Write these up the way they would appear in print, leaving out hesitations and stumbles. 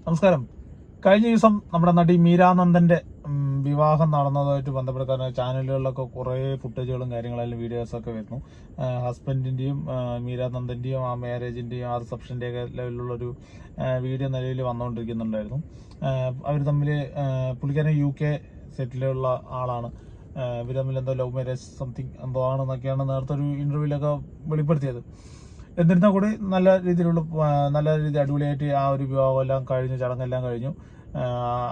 നമസ്കാരം. കഴിഞ്ഞ ദിവസം നമ്മുടെ നടി മീരാനന്ദന്റെ വിവാഹം നടന്നതുമായിട്ട് ബന്ധപ്പെട്ട ചാനലുകളിലൊക്കെ കുറേ ഫുട്ടേജുകളും കാര്യങ്ങളെല്ലാം വീഡിയോസൊക്കെ വരുന്നു. ഹസ്ബൻഡിന്റെയും മീരാനന്ദന്റെയും ആ മാരേജിന്റെയും ആ റിസപ്ഷന്റെ ഒക്കെ ലെവലിലുള്ളൊരു വീഡിയോ നിലവിൽ വന്നുകൊണ്ടിരിക്കുന്നുണ്ടായിരുന്നു. അവർ തമ്മിൽ പുള്ളിക്കാരൻ UK സെറ്റിലുള്ള ആളാണ്. ഇവർ തമ്മിൽ എന്തോ ലവ് മാരേജ് സംതിങ് എന്തോ ആണെന്നൊക്കെയാണ് നേരത്തെ ഒരു ഇന്റർവ്യൂവിലൊക്കെ വെളിപ്പെടുത്തിയത്. എന്നിരുന്നാൽ കൂടി നല്ല രീതി അടിപൊളിയായിട്ട് ആ ഒരു വിവാഹം എല്ലാം കഴിഞ്ഞു, ചടങ്ങെല്ലാം കഴിഞ്ഞു.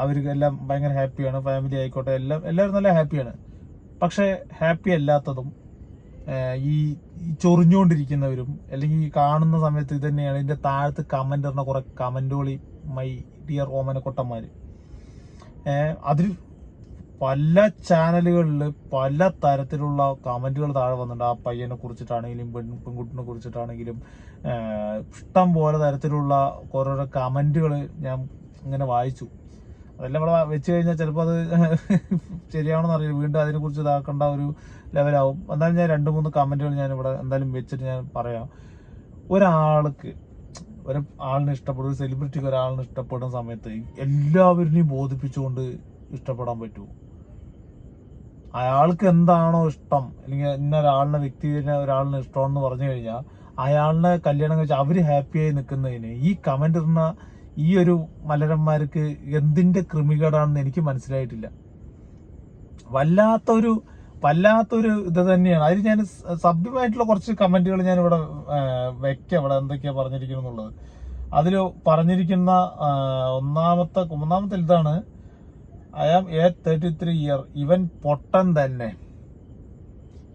അവർക്കെല്ലാം ഭയങ്കര ഹാപ്പിയാണ്. ഫാമിലി ആയിക്കോട്ടെ എല്ലാവരും നല്ല ഹാപ്പിയാണ്. പക്ഷെ ഹാപ്പി അല്ലാത്തതും ഈ ചൊറിഞ്ഞുകൊണ്ടിരിക്കുന്നവരും അല്ലെങ്കിൽ ഈ കാണുന്ന സമയത്ത് ഇത് തന്നെയാണ്. ഇതിന്റെ താഴത്ത് കമന്റ് ഇടുന്ന കുറെ കമന്റുകളി മൈ ഡിയർ ഓമനക്കൊട്ടന്മാര്. അതിൽ പല ചാനലുകളിൽ പല തരത്തിലുള്ള കമന്റുകൾ താഴെ വന്നിട്ടുണ്ട്. ആ പയ്യനെ കുറിച്ചിട്ടാണെങ്കിലും പെൺകുട്ടിനെ കുറിച്ചിട്ടാണെങ്കിലും ഇഷ്ടം പോലെ തരത്തിലുള്ള ഓരോരോ കമന്റുകൾ ഞാൻ ഇങ്ങനെ വായിച്ചു. അതെല്ലാം ഇവിടെ വെച്ച് കഴിഞ്ഞാൽ ചിലപ്പോൾ അത് ശരിയാണെന്ന് അറിയില്ല. വീണ്ടും അതിനെക്കുറിച്ച് ഇതാക്കേണ്ട ഒരു ലെവലാവും. എന്തായാലും ഞാൻ 2-3 കമന്റുകൾ ഞാൻ ഇവിടെ എന്തായാലും വെച്ചിട്ട് ഞാൻ പറയാം. ഒരാളിനെ ഇഷ്ടപ്പെടും, ഒരു സെലിബ്രിറ്റിക്ക് ഒരാളിനെ ഇഷ്ടപ്പെടുന്ന സമയത്ത് എല്ലാവരിനെയും ബോധിപ്പിച്ചുകൊണ്ട് ഇഷ്ടപ്പെടാൻ പറ്റുമോ? അയാൾക്ക് എന്താണോ ഇഷ്ടം, അല്ലെങ്കിൽ ഇന്ന ഒരാളിനെ ഇഷ്ടമെന്ന് പറഞ്ഞു കഴിഞ്ഞാൽ അയാളിനെ കല്യാണം കഴിച്ചാൽ അവര് ഹാപ്പിയായി നിൽക്കുന്നതിന് ഈ കമന്റ് ഇടുന്ന ഈ ഒരു മലരന്മാർക്ക് എന്തിന്റെ കൃമികേടാണെന്ന് എനിക്ക് മനസ്സിലായിട്ടില്ല. വല്ലാത്തൊരു ഇത് തന്നെയാണ്. അതിൽ ഞാൻ സഭ്യമായിട്ടുള്ള കുറച്ച് കമന്റുകൾ ഞാൻ ഇവിടെ വെക്കാം. ഇവിടെ എന്തൊക്കെയാ പറഞ്ഞിരിക്കുന്നു എന്നുള്ളത്. അതിൽ പറഞ്ഞിരിക്കുന്ന ഒന്നാമത്തെ ഇതാണ്, I am a 33 year. ഇവൻ പൊട്ടൻ തന്നെ.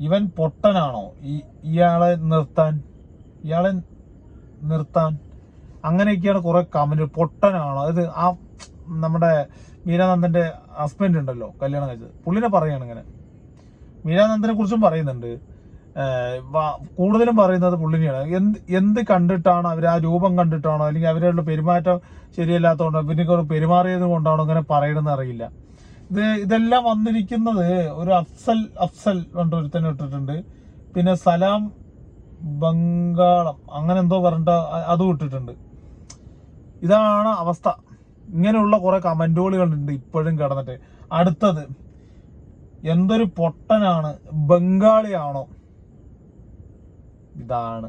ഇവൻ പൊട്ടനാണോ ഇയാളെ നിർത്താൻ അങ്ങനെയൊക്കെയാണ് കുറെ കമന്റ്. പൊട്ടനാണോ? അത് ആ നമ്മുടെ മീരാനന്ദന്റെ ഹസ്ബൻഡ് ഉണ്ടല്ലോ, കല്യാണം കഴിച്ചത്, പുള്ളിനെ പറയാണ് ഇങ്ങനെ. മീരാനന്ദനെ കുറിച്ചും പറയുന്നുണ്ട്. കൂടുതലും പറയുന്നത് പുള്ളിനെയാണ്. എന്ത് കണ്ടിട്ടാണോ അവർ, ആ രൂപം കണ്ടിട്ടാണോ അല്ലെങ്കിൽ അവരുടെ പെരുമാറ്റം ശരിയല്ലാത്തതുകൊണ്ടോ പിന്നെ പെരുമാറിയത് കൊണ്ടാണോ ഇങ്ങനെ പറയണമെന്ന് അറിയില്ല. ഇതെല്ലാം വന്നിരിക്കുന്നത് ഒരു അഫ്സൽ കൊണ്ടൊരുത്തന്നെ ഇട്ടിട്ടുണ്ട്. പിന്നെ സലാം ബംഗാളം അങ്ങനെ എന്തോ പറഞ്ഞിട്ട് അതും ഇട്ടിട്ടുണ്ട്. ഇതാണ് അവസ്ഥ. ഇങ്ങനെയുള്ള കുറെ കമന്റുകളുണ്ട് ഇപ്പോഴും കിടന്നിട്ട്. അടുത്തത്, എന്തൊരു പൊട്ടനാണ്, ബംഗാളിയാണോ? ഇതാണ്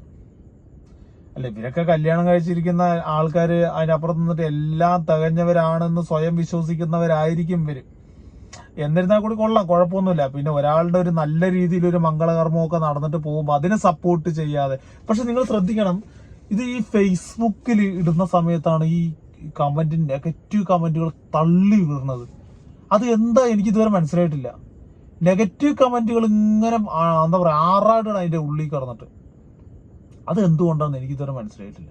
അല്ല, ഇവരൊക്കെ കല്യാണം കഴിച്ചിരിക്കുന്ന ആൾക്കാര് അതിനപ്പുറത്ത് നിന്നിട്ട് എല്ലാം തികഞ്ഞവരാണെന്ന് സ്വയം വിശ്വസിക്കുന്നവരായിരിക്കും ഇവര്. എന്നിരുന്നാൽ കൂടി കൊള്ളാം, കുഴപ്പമൊന്നുമില്ല. പിന്നെ ഒരാളുടെ ഒരു നല്ല രീതിയിൽ ഒരു മംഗളകർമ്മമൊക്കെ നടന്നിട്ട് പോകുമ്പോൾ അതിനെ സപ്പോർട്ട് ചെയ്യാതെ. പക്ഷെ നിങ്ങൾ ശ്രദ്ധിക്കണം, ഇത് ഈ ഫേസ്ബുക്കിൽ ഇടുന്ന സമയത്താണ് ഈ നെഗറ്റീവ് കമന്റുകൾ തള്ളി വിടുന്നത്. അത് എന്താ എനിക്ക് ഇതുവരെ മനസ്സിലായിട്ടില്ല. നെഗറ്റീവ് കമന്റുകൾ ഇങ്ങനെ എന്താ പറയാ ആറാടാണ് അതിന്റെ ഉള്ളിൽ കിടന്നിട്ട്. അത് എന്തുകൊണ്ടാണെന്ന് എനിക്ക് ഇതുവരെ മനസ്സിലായിട്ടില്ല.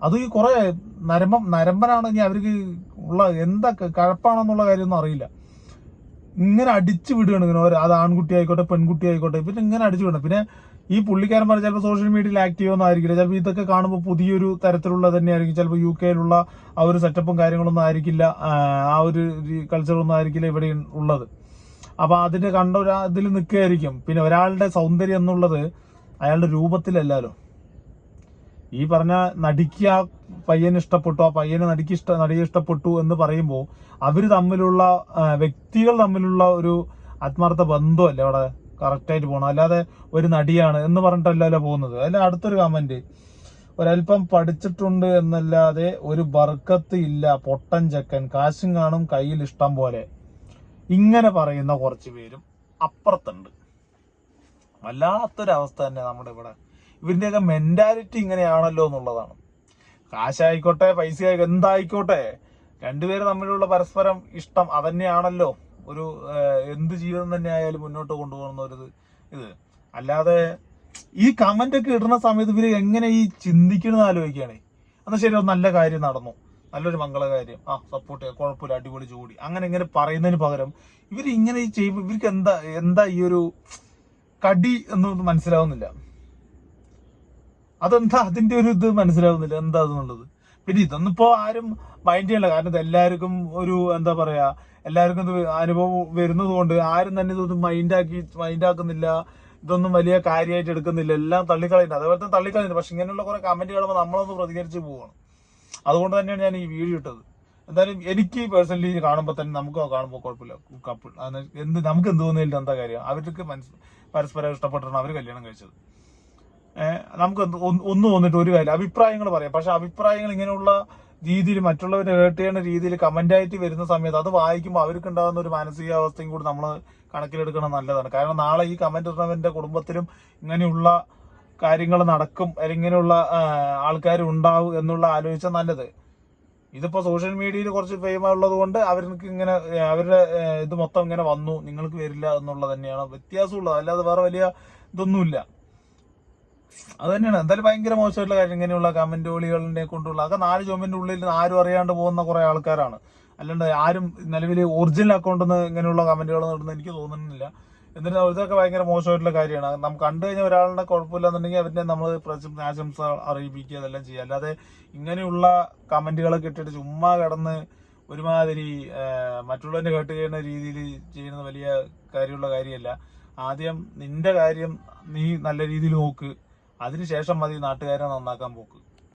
അത് ഈ കുറെ നരമ്പനാണ് ഇനി അവർക്ക് ഉള്ള എന്താ കഴപ്പാണെന്നുള്ള കാര്യമൊന്നും അറിയില്ല. ഇങ്ങനെ അടിച്ചു വിടുകയാണ് ഇങ്ങനെ. അത് ആൺകുട്ടി ആയിക്കോട്ടെ പെൺകുട്ടി ആയിക്കോട്ടെ, പിന്നെ ഇങ്ങനെ അടിച്ചു വിടണം. പിന്നെ ഈ പുള്ളിക്കാരൻ പറഞ്ഞ ചിലപ്പോൾ സോഷ്യൽ മീഡിയയിൽ ആക്റ്റീവ് ഒന്നും ആയിരിക്കില്ല. ചിലപ്പോൾ ഇതൊക്കെ കാണുമ്പോൾ പുതിയൊരു തരത്തിലുള്ള തന്നെയായിരിക്കും. ചിലപ്പോൾ UK ആ ഒരു സെറ്റപ്പും കാര്യങ്ങളൊന്നും ആയിരിക്കില്ല, ആ ഒരു കൾച്ചറൊന്നും ആയിരിക്കില്ല ഇവിടെ ഉള്ളത്. അപ്പൊ അതിന്റെ കണ്ട ഇതിൽ നിൽക്കുകയായിരിക്കും. പിന്നെ ഒരാളുടെ സൗന്ദര്യം എന്നുള്ളത് അയാളുടെ രൂപത്തിലല്ലല്ലോ. ഈ പറഞ്ഞ നടിക്ക് ആ പയ്യനെ ഇഷ്ടപ്പെട്ടു, ആ പയ്യനെ നടിയെ ഇഷ്ടപ്പെട്ടു എന്ന് പറയുമ്പോൾ വ്യക്തികൾ തമ്മിലുള്ള ഒരു ആത്മാർത്ഥ ബന്ധമല്ലേ അവിടെ കറക്റ്റായിട്ട് പോകണം. അല്ലാതെ ഒരു നടിയാണ് എന്ന് പറഞ്ഞിട്ടല്ലല്ലോ പോകുന്നത്. അതിൽ അടുത്തൊരു കമന്റ്, ഒരല്പം പഠിച്ചിട്ടുണ്ട് എന്നല്ലാതെ ഒരു ബർക്കത്ത് ഇല്ല, പൊട്ടൻ ചെക്കൻ, കാശും കാണും കയ്യിൽ ഇഷ്ടം പോലെ. ഇങ്ങനെ പറയുന്ന കുറച്ച് പേരും അപ്പുറത്തുണ്ട്. വല്ലാത്തൊരവസ്ഥ തന്നെ നമ്മുടെ ഇവിടെ. ഇവരുടെയൊക്കെ മെന്റാലിറ്റി ഇങ്ങനെയാണല്ലോ എന്നുള്ളതാണ്. കാശായിക്കോട്ടെ പൈസ എന്തായിക്കോട്ടെ, രണ്ടുപേര് തമ്മിലുള്ള പരസ്പരം ഇഷ്ടം അതന്നെയാണല്ലോ ഒരു എന്ത് ജീവിതം തന്നെ ആയാലും മുന്നോട്ട് കൊണ്ടുപോകുന്ന ഒരു ഇത്. അല്ലാതെ ഈ കമന്റ് ഒക്കെ ഇടുന്ന സമയത്ത് ഇവര് എങ്ങനെ ഈ ചിന്തിക്കുന്നത് ആലോചിക്കുകയാണ്. എന്നാൽ ശരി, ഒരു നല്ല കാര്യം നടന്നു, നല്ലൊരു മംഗളകാര്യം, സപ്പോർട്ട് ചെയ്യാം, കുഴപ്പമില്ല, അടിപൊളി ജോഡി, അങ്ങനെ ഇങ്ങനെ പറയുന്നതിന് പകരം ഇവർ ഇങ്ങനെ ചെയ്യുമ്പോൾ ഇവർക്ക് എന്താ ഈ ഒരു കടി എന്നൊന്നും മനസ്സിലാവുന്നില്ല. അതെന്താ അതിന്റെ ഒരു ഇത് മനസ്സിലാവുന്നില്ല, എന്താ അതെന്നുള്ളത്. പിന്നെ ഇതൊന്നും ഇപ്പോ ആരും മൈൻഡ് ചെയ്യണ്ട. കാരണം ഇത് എല്ലാവർക്കും ഒരു എന്താ പറയാ, എല്ലാവർക്കും ഇത് അനുഭവം വരുന്നത് കൊണ്ട് ആരും തന്നെ ഇതൊന്നും മൈൻഡാക്കുന്നില്ല. ഇതൊന്നും വലിയ കാര്യമായിട്ട് എടുക്കുന്നില്ല. എല്ലാം തള്ളിക്കളയുന്നത്. അതേപോലെ തന്നെ തള്ളിക്കളയുന്നത്. പക്ഷെ ഇങ്ങനെയുള്ള കുറെ കമന്റ് കാണുമ്പോൾ നമ്മളൊന്ന് പ്രതികരിച്ച് പോവാണ്. അതുകൊണ്ട് തന്നെയാണ് ഞാൻ ഈ വീഡിയോ ഇട്ടത്. എന്തായാലും എനിക്ക് പേഴ്സണലി കാണുമ്പോൾ തന്നെ നമുക്ക് കാണുമ്പോൾ കുഴപ്പമില്ല, കപ്പിൾ നമുക്ക് എന്ത് തോന്നിയില്ല, എന്താ കാര്യം, അവർക്ക് പരസ്പരം ഇഷ്ടപ്പെട്ടിട്ടാണ് അവർ കല്യാണം കഴിച്ചത്. നമുക്ക് ഒന്ന് തോന്നിട്ട് ഒരു കാര്യം, അഭിപ്രായങ്ങൾ പറയാം. പക്ഷെ അഭിപ്രായങ്ങൾ ഇങ്ങനെയുള്ള രീതിയിൽ മറ്റുള്ളവരെ ഹേർട്ട് ചെയ്യുന്ന രീതിയിൽ കമന്റായിട്ട് വരുന്ന സമയത്ത് അത് വായിക്കുമ്പോൾ അവർക്ക് ഉണ്ടാകുന്ന ഒരു മാനസികാവസ്ഥയും കൂടി നമ്മൾ കണക്കിലെടുക്കണം നല്ലതാണ്. കാരണം നാളെ ഈ കമന്റ് ഇടുന്നവന്റെ കുടുംബത്തിലും ഇങ്ങനെയുള്ള കാര്യങ്ങൾ നടക്കും, അല്ലെങ്കിൽ ഇങ്ങനെയുള്ള ആൾക്കാർ ഉണ്ടാവും എന്നുള്ള ആലോചിച്ചാൽ നല്ലത്. ഇതിപ്പോ സോഷ്യൽ മീഡിയയിൽ കുറച്ച് ഫെയിം ഉള്ളത് കൊണ്ട് അവർക്ക് ഇങ്ങനെ അവരുടെ ഇത് മൊത്തം ഇങ്ങനെ വന്നു, നിങ്ങൾക്ക് വരില്ല എന്നുള്ളത് തന്നെയാണ് വ്യത്യാസമുള്ളത്. അല്ലാതെ വേറെ വലിയ ഇതൊന്നുമില്ല. അത് തന്നെയാണ്. എന്തായാലും ഭയങ്കര മോശമായിട്ടുള്ള കാര്യം ഇങ്ങനെയുള്ള കമന്റ് ഒളികളിനെ കൊണ്ടുള്ള. അതൊക്കെ 4 ചുമന്റെ ഉള്ളിൽ ആരും അറിയാണ്ട് പോകുന്ന കുറെ ആൾക്കാരാണ്. അല്ലാണ്ട് ആരും നിലവിൽ ഒറിജിനൽ അക്കൗണ്ടിൽ നിന്ന് ഇങ്ങനെയുള്ള കമന്റുകൾ നടന്ന് എനിക്ക് തോന്നുന്നില്ല. എന്നിട്ട് ഇതൊക്കെ ഭയങ്കര മോശമായിട്ടുള്ള കാര്യമാണ്. നമുക്ക് കണ്ടു കഴിഞ്ഞാൽ ഒരാളുടെ കുഴപ്പമില്ലാന്നുണ്ടെങ്കിൽ അവരുടെ നമ്മൾ ആശംസ അറിയിപ്പിക്കുക, അതെല്ലാം ചെയ്യുക. അല്ലാതെ ഇങ്ങനെയുള്ള കമന്റുകളൊക്കെ ഇട്ടിട്ട് ചുമ്മാ കിടന്ന് ഒരുമാതിരി മറ്റുള്ളവരെ കേട്ട് ചെയ്യുന്ന രീതിയിൽ ചെയ്യുന്നത് വലിയ കാര്യമുള്ള കാര്യമല്ല. ആദ്യം നിന്റെ കാര്യം നീ നല്ല രീതിയിൽ നോക്ക്, അതിനുശേഷം മതി നാട്ടുകാരെ നന്നാക്കാൻ പോക്ക്.